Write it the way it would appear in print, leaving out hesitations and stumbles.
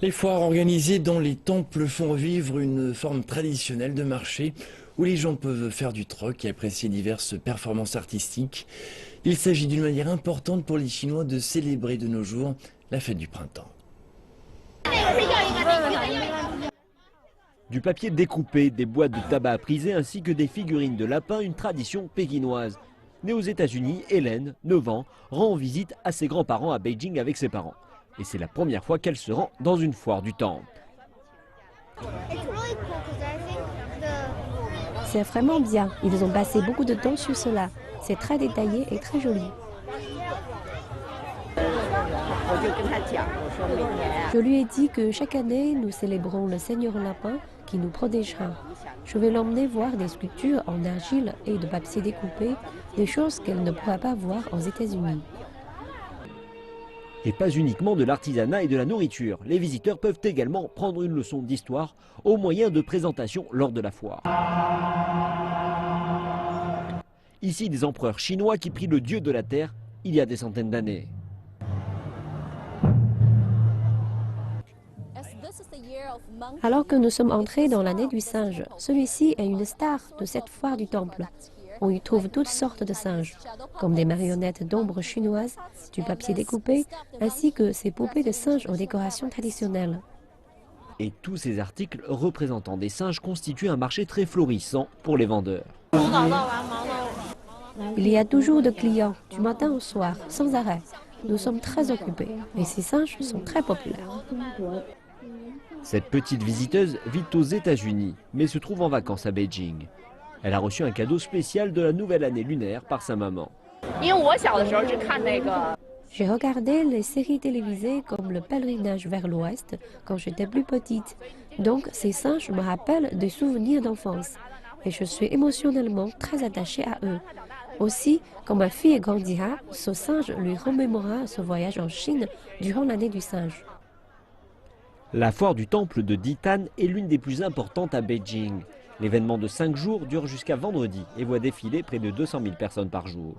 Les foires organisées dans les temples font revivre une forme traditionnelle de marché où les gens peuvent faire du troc et apprécier diverses performances artistiques. Il s'agit d'une manière importante pour les Chinois de célébrer de nos jours la fête du printemps. Du papier découpé, des boîtes de tabac à priser ainsi que des figurines de lapins, une tradition pékinoise. Née aux États-Unis, Hélène, 9 ans, rend visite à ses grands-parents à Beijing avec ses parents. Et c'est la première fois qu'elle se rend dans une foire du temple. C'est vraiment bien. Ils ont passé beaucoup de temps sur cela. C'est très détaillé et très joli. Je lui ai dit que chaque année, nous célébrons le Seigneur Lapin qui nous protégera. Je vais l'emmener voir des sculptures en argile et de papier découpé, des choses qu'elle ne pourra pas voir aux États-Unis. Et pas uniquement de l'artisanat et de la nourriture. Les visiteurs peuvent également prendre une leçon d'histoire au moyen de présentations lors de la foire. Ici, des empereurs chinois qui prient le dieu de la terre il y a des centaines d'années. Alors que nous sommes entrés dans l'année du singe, celui-ci est une star de cette foire du temple. On y trouve toutes sortes de singes, comme des marionnettes d'ombre chinoises, du papier découpé, ainsi que ces poupées de singes aux décorations traditionnelles. Et tous ces articles représentant des singes constituent un marché très florissant pour les vendeurs. Il y a toujours de clients, du matin au soir, sans arrêt. Nous sommes très occupés et ces singes sont très populaires. Cette petite visiteuse vit aux États-Unis, mais se trouve en vacances à Beijing. Elle a reçu un cadeau spécial de la nouvelle année lunaire par sa maman. J'ai regardé les séries télévisées comme Le Pèlerinage vers l'Ouest quand j'étais plus petite. Donc ces singes me rappellent des souvenirs d'enfance. Et je suis émotionnellement très attachée à eux. Aussi, quand ma fille grandira, ce singe lui remémorera ce voyage en Chine durant l'année du singe. La foire du temple de Ditan est l'une des plus importantes à Beijing. L'événement de 5 jours dure jusqu'à vendredi et voit défiler près de 200 000 personnes par jour.